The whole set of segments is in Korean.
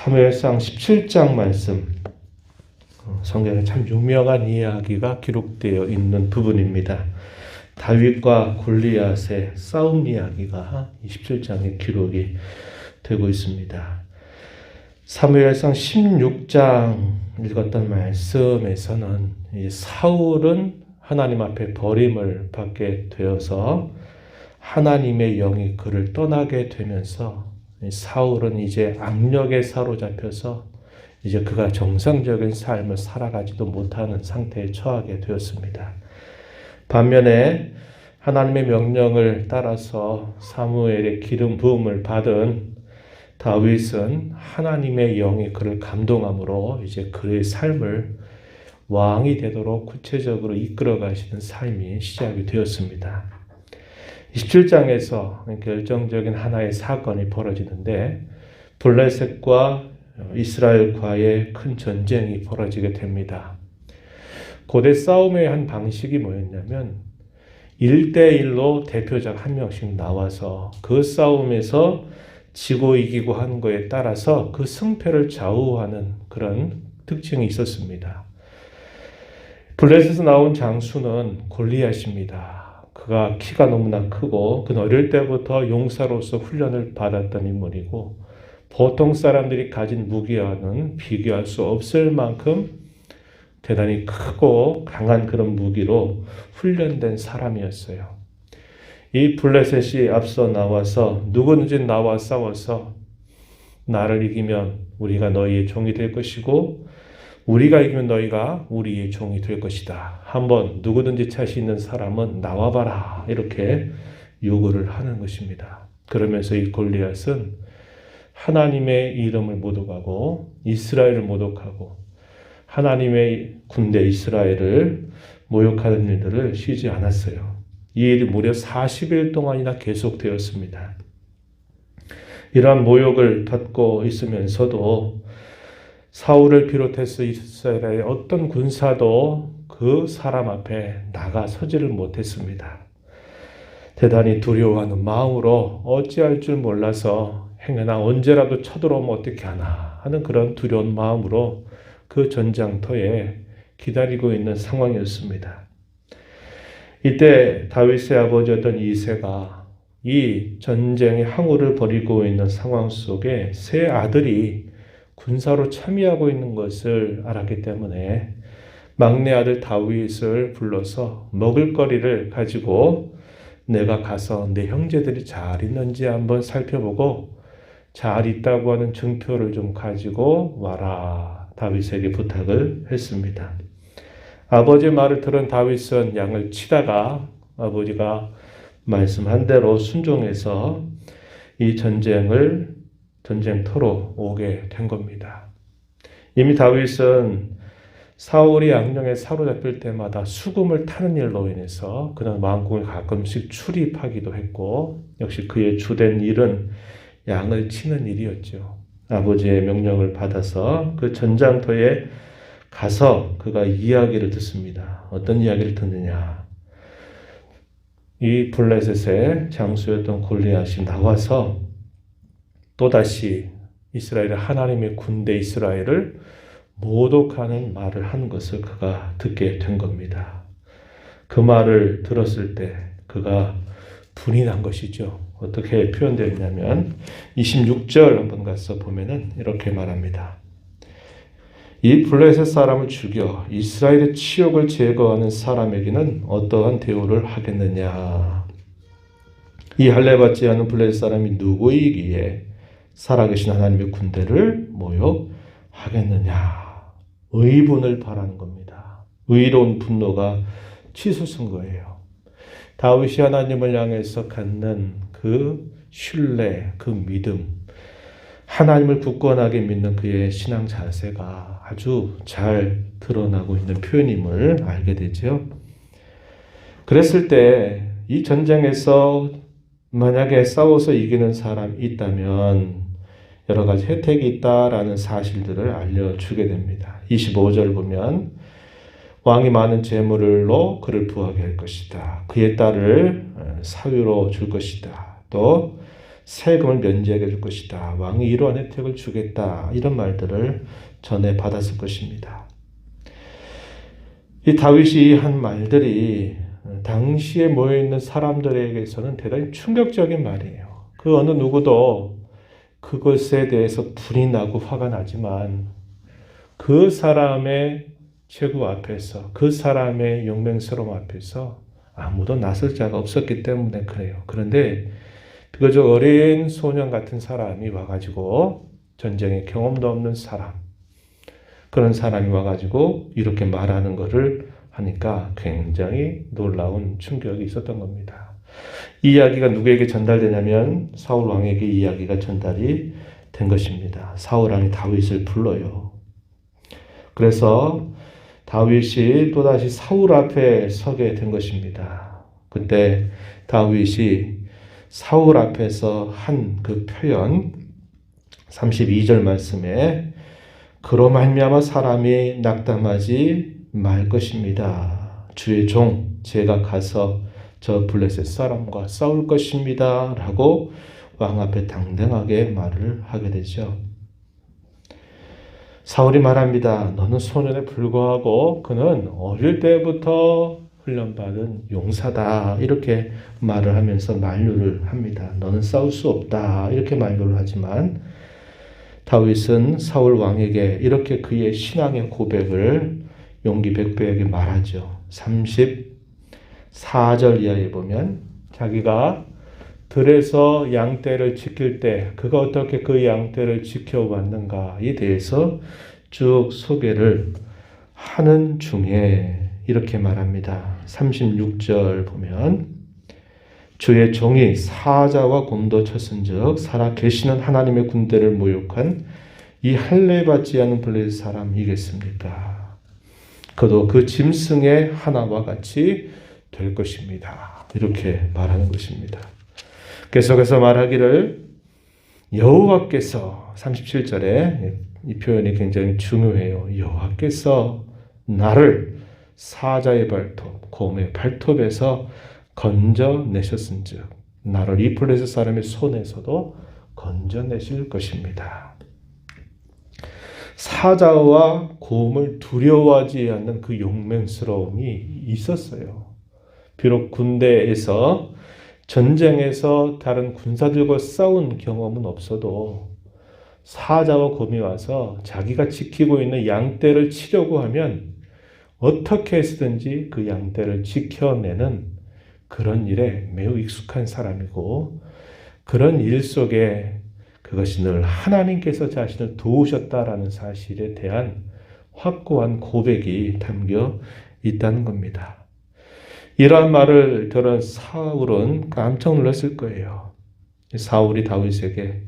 사무엘상 17장 말씀, 성경에 참 유명한 이야기가 기록되어 있는 부분입니다. 다윗과 골리앗의 싸움 이야기가 27장에 기록이 되고 있습니다. 사무엘상 16장 읽었던 말씀에서는 사울은 하나님 앞에 버림을 받게 되어서 하나님의 영이 그를 떠나게 되면서 사울은 이제 악력에 사로잡혀서 이제 그가 정상적인 삶을 살아가지도 못하는 상태에 처하게 되었습니다. 반면에 하나님의 명령을 따라서 사무엘의 기름 부음을 받은 다윗은 하나님의 영이 그를 감동함으로 이제 그의 삶을 왕이 되도록 구체적으로 이끌어 가시는 삶이 시작이 되었습니다. 27장에서 결정적인 하나의 사건이 벌어지는데 블레셋과 이스라엘과의 큰 전쟁이 벌어지게 됩니다. 고대 싸움의 한 방식이 뭐였냐면 1대1로 대표자가 한 명씩 나와서 그 싸움에서 지고 이기고 하는 거에 따라서 그 승패를 좌우하는 그런 특징이 있었습니다. 블레셋에서 나온 장수는 골리앗입니다. 그가 키가 너무나 크고 그는 어릴 때부터 용사로서 훈련을 받았던 인물이고 보통 사람들이 가진 무기와는 비교할 수 없을 만큼 대단히 크고 강한 그런 무기로 훈련된 사람이었어요. 이 블레셋이 앞서 나와서 누구든지 나와 싸워서 나를 이기면 우리가 너희의 종이 될 것이고 우리가 이기면 너희가 우리의 종이 될 것이다. 한번 누구든지 자신 있는 사람은 나와봐라. 이렇게 요구를 하는 것입니다. 그러면서 이 골리앗은 하나님의 이름을 모독하고 이스라엘을 모독하고 하나님의 군대 이스라엘을 모욕하는 일들을 쉬지 않았어요. 이 일이 무려 40일 동안이나 계속되었습니다. 이러한 모욕을 받고 있으면서도 사울을 비롯해서 이스라엘의 어떤 군사도 그 사람 앞에 나가서지를 못했습니다. 대단히 두려워하는 마음으로 어찌할 줄 몰라서 행여나 언제라도 쳐들어오면 어떻게 하나 하는 그런 두려운 마음으로 그 전장터에 기다리고 있는 상황이었습니다. 이때 다윗의 아버지였던 이새가 이 전쟁의 항우를 벌이고 있는 상황 속에 세 아들이 군사로 참여하고 있는 것을 알았기 때문에 막내 아들 다윗을 불러서 먹을거리를 가지고 내가 가서 내 형제들이 잘 있는지 한번 살펴보고 잘 있다고 하는 증표를 좀 가지고 와라. 다윗에게 부탁을 했습니다. 아버지의 말을 들은 다윗은 양을 치다가 아버지가 말씀한 대로 순종해서 이 전쟁터로 오게 된 겁니다. 이미 다윗은 사울이 악령에 사로잡힐 때마다 수금을 타는 일로 인해서 그는 왕궁에 가끔씩 출입하기도 했고 역시 그의 주된 일은 양을 치는 일이었죠. 아버지의 명령을 받아서 그 전장터에 가서 그가 이야기를 듣습니다. 어떤 이야기를 듣느냐. 이 블레셋의 장수였던 골리앗이 나와서 또다시 이스라엘의 하나님의 군대 이스라엘을 모독하는 말을 한 것을 그가 듣게 된 겁니다. 그 말을 들었을 때 그가 분이 난 것이죠. 어떻게 표현되어 있냐면 26절 한번 가서 보면은 이렇게 말합니다. 이 블레셋 사람을 죽여 이스라엘의 치욕을 제거하는 사람에게는 어떠한 대우를 하겠느냐. 이 할례받지 않은 블레셋 사람이 누구이기에 살아계신 하나님의 군대를 모욕하겠느냐. 의분을 바라는 겁니다. 의로운 분노가 치솟은 거예요. 다윗이 하나님을 향해서 갖는 그 신뢰, 그 믿음, 하나님을 굳건하게 믿는 그의 신앙 자세가 아주 잘 드러나고 있는 표현임을 알게 되죠. 그랬을 때 이 전쟁에서 만약에 싸워서 이기는 사람이 있다면 여러 가지 혜택이 있다라는 사실들을 알려주게 됩니다. 25절 보면 왕이 많은 재물로 그를 부하게 할 것이다. 그의 딸을 사위로 줄 것이다. 또 세금을 면제하게 줄 것이다. 왕이 이러한 혜택을 주겠다. 이런 말들을 전해 받았을 것입니다. 이 다윗이 한 말들이 당시에 모여있는 사람들에게서는 대단히 충격적인 말이에요. 그 어느 누구도 그것에 대해서 불이 나고 화가 나지만 그 사람의 최고 앞에서, 그 사람의 용맹스러움 앞에서 아무도 나설 자가 없었기 때문에 그래요. 그런데 그저 어린 소년 같은 사람이 와가지고, 전쟁의 경험도 없는 사람, 그런 사람이 와가지고 이렇게 말하는 것을 하니까 굉장히 놀라운 충격이 있었던 겁니다. 이 이야기가 누구에게 전달되냐면 사울 왕에게 이야기가 전달이 된 것입니다. 사울 왕이 다윗을 불러요. 그래서 다윗이 또다시 사울 앞에 서게 된 것입니다. 그때 다윗이 사울 앞에서 한 그 표현, 32절 말씀에 그로 말미암아 사람이 낙담하지 말 것입니다. 주의 종 제가 가서 저 블레셋 사람과 싸울 것입니다. 라고 왕 앞에 당당하게 말을 하게 되죠. 사울이 말합니다. 너는 소년에 불과하고 그는 어릴 때부터 훈련받은 용사다. 이렇게 말을 하면서 만류를 합니다. 너는 싸울 수 없다. 이렇게 만류를 하지만 다윗은 사울 왕에게 이렇게 그의 신앙의 고백을 용기 백배에게 말하죠. 34절 이하에 보면 자기가 들에서 양떼를 지킬 때 그가 어떻게 그 양떼를 지켜왔는가에 대해서 쭉 소개를 하는 중에 이렇게 말합니다. 36절 보면 주의 종이 사자와 곰도 쳤은즉 살아 계시는 하나님의 군대를 모욕한 이 할례 받지 않은 블레셋 사람이겠습니까? 그도 그 짐승의 하나와 같이 될 것입니다. 이렇게 말하는 것입니다. 계속해서 말하기를 여호와께서 37절에 이 표현이 굉장히 중요해요. 여호와께서 나를 사자의 발톱, 곰의 발톱에서 건져내셨은즉 나를 이 블레셋 사람의 손에서도 건져내실 것입니다. 사자와 곰을 두려워하지 않는 그 용맹스러움이 있었어요. 비록 군대에서 전쟁에서 다른 군사들과 싸운 경험은 없어도 사자와 곰이 와서 자기가 지키고 있는 양떼를 치려고 하면 어떻게 해서든지 그 양떼를 지켜내는 그런 일에 매우 익숙한 사람이고 그런 일 속에 그것이 늘 하나님께서 자신을 도우셨다라는 사실에 대한 확고한 고백이 담겨 있다는 겁니다. 이러한 말을 들은 사울은 깜짝 놀랐을 거예요. 사울이 다윗에게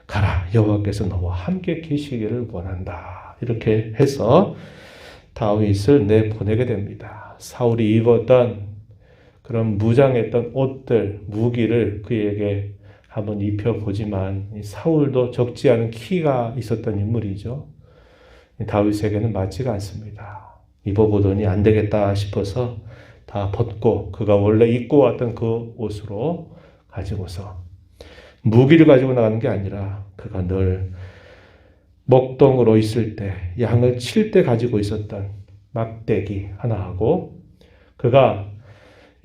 가라, 여호와께서 너와 함께 계시기를 원한다. 이렇게 해서 다윗을 내보내게 됩니다. 사울이 입었던 그런 무장했던 옷들, 무기를 그에게 한번 입혀보지만 사울도 적지 않은 키가 있었던 인물이죠. 다윗에게는 맞지가 않습니다. 입어보더니 안 되겠다 싶어서 다 벗고 그가 원래 입고 왔던 그 옷으로 가지고서 무기를 가지고 나가는 게 아니라 그가 늘 목동으로 있을 때 양을 칠 때 가지고 있었던 막대기 하나하고 그가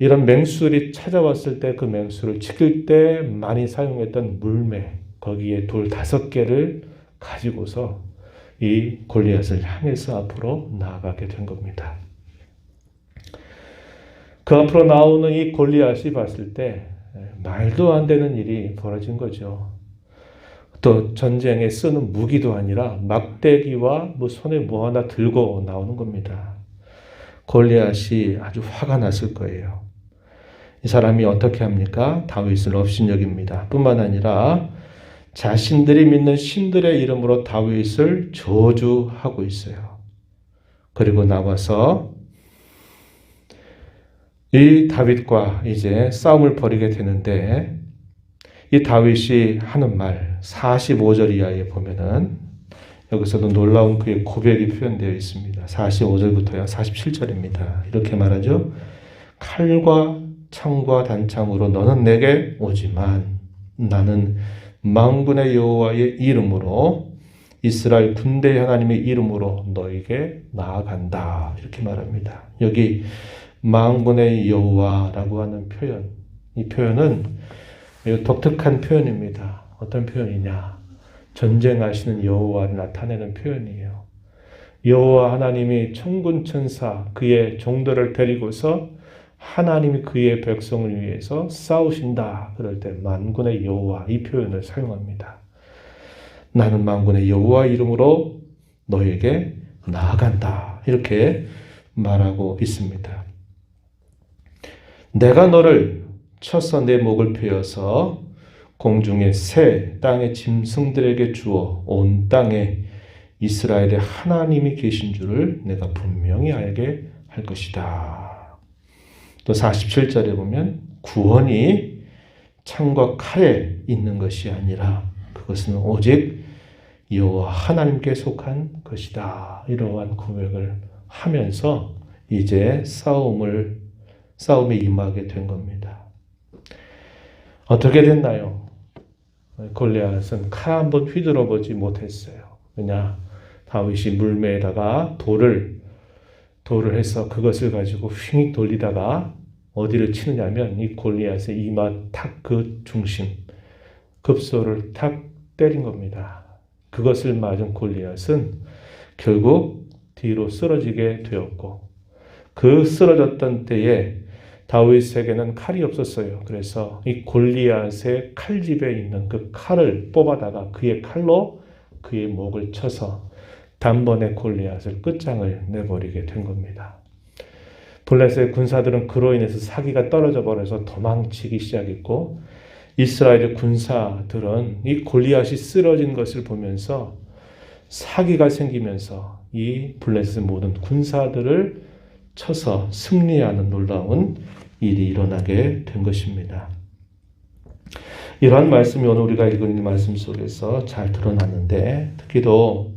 이런 맹수들이 찾아왔을 때 그 맹수를 지킬 때 많이 사용했던 물매, 거기에 돌 5개를 가지고서 이 골리앗을 향해서 앞으로 나아가게 된 겁니다. 그 앞으로 나오는 이 골리앗이 봤을 때 말도 안 되는 일이 벌어진 거죠. 또 전쟁에 쓰는 무기도 아니라 막대기와 손에 뭐 하나 들고 나오는 겁니다. 골리앗이 아주 화가 났을 거예요. 이 사람이 어떻게 합니까? 다윗을 업신여깁니다. 뿐만 아니라 자신들이 믿는 신들의 이름으로 다윗을 저주하고 있어요. 그리고 나와서 이 다윗과 이제 싸움을 벌이게 되는데 이 다윗이 하는 말 45절 이하에 보면은 여기서도 놀라운 그의 고백이 표현되어 있습니다. 45절부터요 47절입니다. 이렇게 말하죠. 칼과 창과 단창으로 너는 내게 오지만 나는 만군의 여호와의 이름으로 이스라엘 군대의 하나님의 이름으로 너에게 나아간다. 이렇게 말합니다. 여기 만군의 여호와라고 하는 표현, 이 표현은 매우 독특한 표현입니다. 어떤 표현이냐? 전쟁하시는 여호와를 나타내는 표현이에요. 여호와 하나님이 천군 천사 그의 종들을 데리고서 하나님이 그의 백성을 위해서 싸우신다. 그럴 때 만군의 여호와 이 표현을 사용합니다. 나는 만군의 여호와 이름으로 너에게 나아간다. 이렇게 말하고 있습니다. 내가 너를 쳐서 내 목을 베어서 공중의 새, 땅의 짐승들에게 주어 온 땅에 이스라엘의 하나님이 계신 줄을 내가 분명히 알게 할 것이다. 또 47절에 보면 구원이 창과 칼에 있는 것이 아니라 그것은 오직 여호와 하나님께 속한 것이다. 이러한 고백을 하면서 이제 싸움에 임하게 된 겁니다. 어떻게 됐나요? 골리앗은 칼 한번 휘둘러 보지 못했어요. 왜냐? 다윗이 물매에다가 돌을 해서 그것을 가지고 휙 돌리다가 어디를 치느냐면 이 골리앗의 이마 탁 그 중심 급소를 탁 때린 겁니다. 그것을 맞은 골리앗은 결국 뒤로 쓰러지게 되었고 그 쓰러졌던 때에 다윗에게는 칼이 없었어요. 그래서 이 골리앗의 칼집에 있는 그 칼을 뽑아다가 그의 칼로 그의 목을 쳐서 단번에 골리앗을 끝장을 내버리게 된 겁니다. 블레셋의 군사들은 그로 인해서 사기가 떨어져 버려서 도망치기 시작했고 이스라엘의 군사들은 이 골리앗이 쓰러진 것을 보면서 사기가 생기면서 이 블레셋의 모든 군사들을 쳐서 승리하는 놀라운 일이 일어나게 된 것입니다. 이러한 말씀이 오늘 우리가 읽은 말씀 속에서 잘 드러났는데 특히도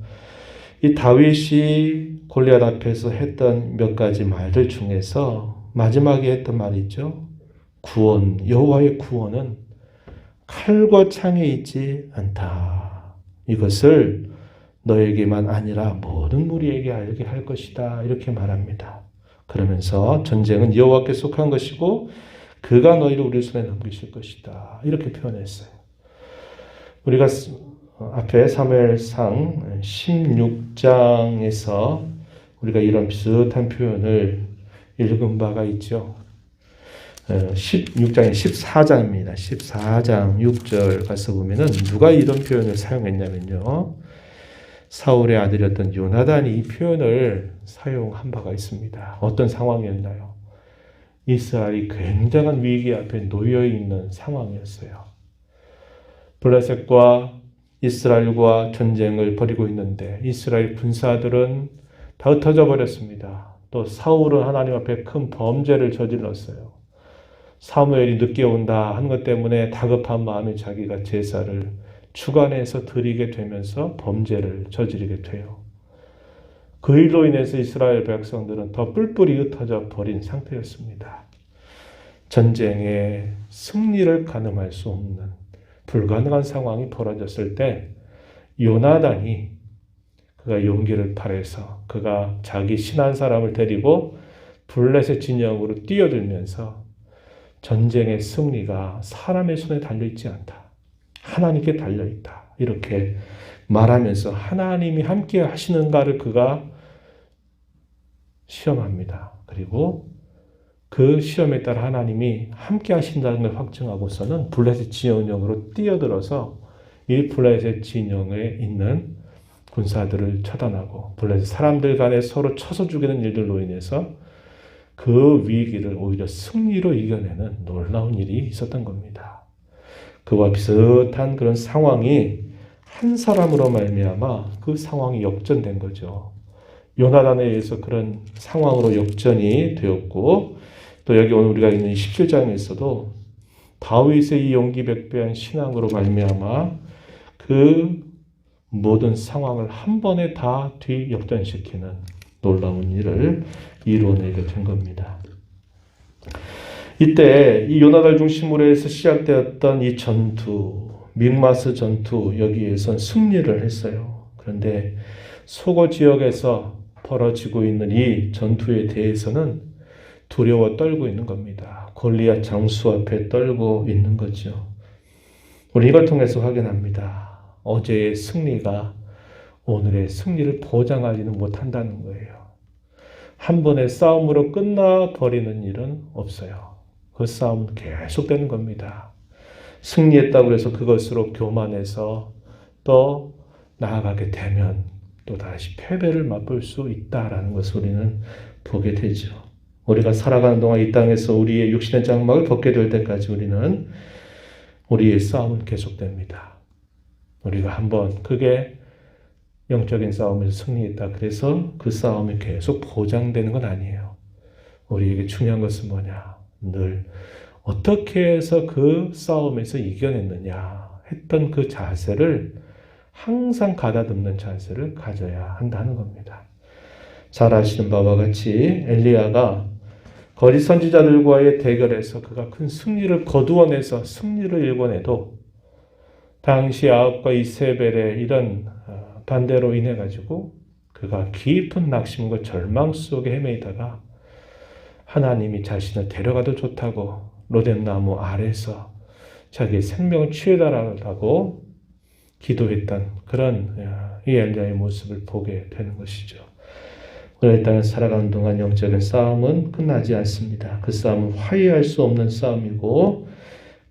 이 다윗이 골리앗 앞에서 했던 몇 가지 말들 중에서 마지막에 했던 말이 있죠. 구원, 여호와의 구원은 칼과 창에 있지 않다. 이것을 너에게만 아니라 모든 무리에게 알게 할 것이다. 이렇게 말합니다. 그러면서 전쟁은 여호와께 속한 것이고 그가 너희를 우리 손에 넘기실 것이다. 이렇게 표현했어요. 우리가 앞에 사무엘상 16장에서 우리가 이런 비슷한 표현을 읽은 바가 있죠. 16장이 14장입니다. 14장 6절 가서 보면은 누가 이런 표현을 사용했냐면요. 사울의 아들이었던 요나단이 이 표현을 사용한 바가 있습니다. 어떤 상황이었나요? 이스라엘이 굉장한 위기 앞에 놓여 있는 상황이었어요. 블레셋과 이스라엘과 전쟁을 벌이고 있는데 이스라엘 군사들은 다 흩어져 버렸습니다. 또 사울은 하나님 앞에 큰 범죄를 저질렀어요. 사무엘이 늦게 온다 한 것 때문에 다급한 마음에 자기가 제사를 주관해서 드리게 되면서 범죄를 저지르게 돼요. 그 일로 인해서 이스라엘 백성들은 더 뿔뿔이 흩어져 버린 상태였습니다. 전쟁의 승리를 가늠할 수 없는 불가능한 상황이 벌어졌을 때 요나단이 그가 용기를 발해서 그가 자기 친한 사람을 데리고 블레셋 진영으로 뛰어들면서 전쟁의 승리가 사람의 손에 달려있지 않다. 하나님께 달려있다. 이렇게 말하면서 하나님이 함께 하시는가를 그가 시험합니다. 그리고 그 시험에 따라 하나님이 함께 하신다는 걸 확증하고서는 블레셋 진영으로 뛰어들어서 이 블레셋 진영에 있는 군사들을 처단하고 블레셋 사람들 간에 서로 쳐서 죽이는 일들로 인해서 그 위기를 오히려 승리로 이겨내는 놀라운 일이 있었던 겁니다. 그와 비슷한 그런 상황이 한 사람으로 말미암아 그 상황이 역전된 거죠. 요나단에 의해서 그런 상황으로 역전이 되었고 또 여기 오늘 우리가 있는 17장에서도 다윗의 이 용기백배한 신앙으로 말미암아 그 모든 상황을 한 번에 다 뒤역전시키는 놀라운 일을 이루어내게 된 겁니다. 이때 이 요나달 중심으로 해서 시작되었던 이 전투, 믹마스 전투, 여기에선 승리를 했어요. 그런데 소고 지역에서 벌어지고 있는 이 전투에 대해서는 두려워 떨고 있는 겁니다. 골리앗 장수 앞에 떨고 있는 거죠. 우리 이걸 통해서 확인합니다. 어제의 승리가 오늘의 승리를 보장하지는 못한다는 거예요. 한 번의 싸움으로 끝나버리는 일은 없어요. 그 싸움은 계속되는 겁니다. 승리했다고 해서 그것으로 교만해서 또 나아가게 되면 또 다시 패배를 맛볼 수 있다라는 것을 우리는 보게 되죠. 우리가 살아가는 동안 이 땅에서 우리의 육신의 장막을 벗게 될 때까지 우리는 우리의 싸움은 계속됩니다. 우리가 한번 크게 영적인 싸움에서 승리했다. 그래서 그 싸움이 계속 보장되는 건 아니에요. 우리에게 중요한 것은 뭐냐? 늘 어떻게 해서 그 싸움에서 이겨냈느냐 했던 그 자세를 항상 가다듬는 자세를 가져야 한다는 겁니다. 잘 아시는 바와 같이 엘리야가 거짓 선지자들과의 대결에서 그가 큰 승리를 거두어내서 승리를 일궈내도 당시 아합과 이세벨의 이런 반대로 인해 가지고 그가 깊은 낙심과 절망 속에 헤매이다가 하나님이 자신을 데려가도 좋다고 로뎀나무 아래서 자기의 생명을 취해달라고 기도했던 그런 이 엘리야의 모습을 보게 되는 것이죠. 우리가 이 땅에서 살아가는 동안 영적인 싸움은 끝나지 않습니다. 그 싸움은 화해할 수 없는 싸움이고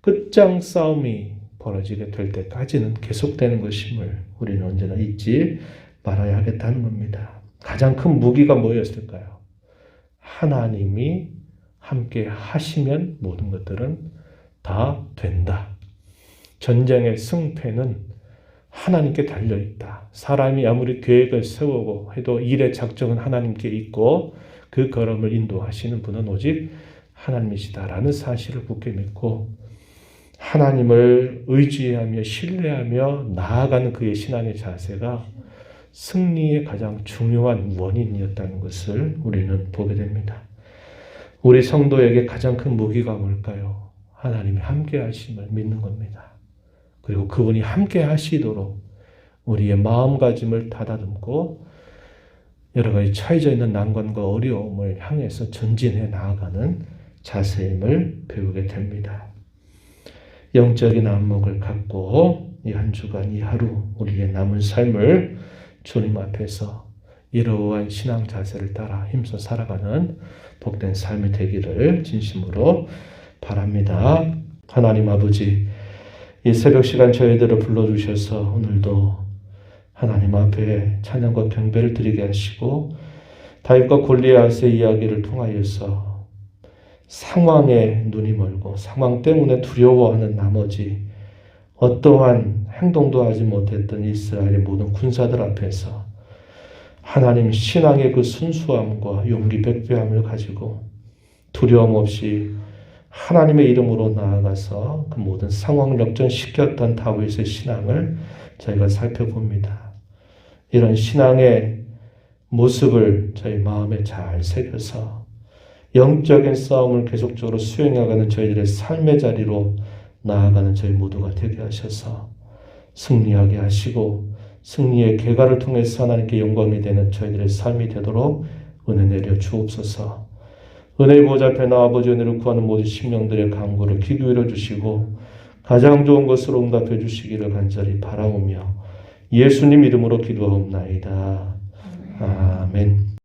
끝장 싸움이 벌어지게 될 때까지는 계속되는 것임을 우리는 언제나 잊지 말아야 하겠다는 겁니다. 가장 큰 무기가 뭐였을까요? 하나님이 함께 하시면 모든 것들은 다 된다. 전쟁의 승패는 하나님께 달려있다. 사람이 아무리 계획을 세우고 해도 일의 작정은 하나님께 있고 그 걸음을 인도하시는 분은 오직 하나님이시다라는 사실을 굳게 믿고 하나님을 의지하며 신뢰하며 나아가는 그의 신앙의 자세가 승리의 가장 중요한 원인이었다는 것을 우리는 보게 됩니다. 우리 성도에게 가장 큰 무기가 뭘까요? 하나님이 함께 하심을 믿는 겁니다. 그리고 그분이 함께 하시도록 우리의 마음가짐을 다다듬고 여러 가지 처해져 있는 난관과 어려움을 향해서 전진해 나아가는 자세임을 배우게 됩니다. 영적인 안목을 갖고 이 한 주간, 이 하루 우리의 남은 삶을 주님 앞에서 이러한 신앙 자세를 따라 힘써 살아가는 복된 삶이 되기를 진심으로 바랍니다. 하나님 아버지, 이 새벽 시간 저희들을 불러주셔서 오늘도 하나님 앞에 찬양과 경배를 드리게 하시고 다윗과 골리앗의 이야기를 통하여서 상황에 눈이 멀고 상황 때문에 두려워하는 나머지 어떠한 행동도 하지 못했던 이스라엘의 모든 군사들 앞에서 하나님 신앙의 그 순수함과 용기 백배함을 가지고 두려움 없이 하나님의 이름으로 나아가서 그 모든 상황을 역전시켰던 다윗의 신앙을 저희가 살펴봅니다. 이런 신앙의 모습을 저희 마음에 잘 새겨서 영적인 싸움을 계속적으로 수행해가는 저희들의 삶의 자리로 나아가는 저희 모두가 되게 하셔서 승리하게 하시고 승리의 계가를 통해서 하나님께 영광이 되는 저희들의 삶이 되도록 은혜 내려 주옵소서. 은혜의 보좌 앞에 나와 아버지 은혜를 구하는 모든 심령들의 간구를 귀 기울여 주시고 가장 좋은 것으로 응답해 주시기를 간절히 바라오며 예수님 이름으로 기도하옵나이다.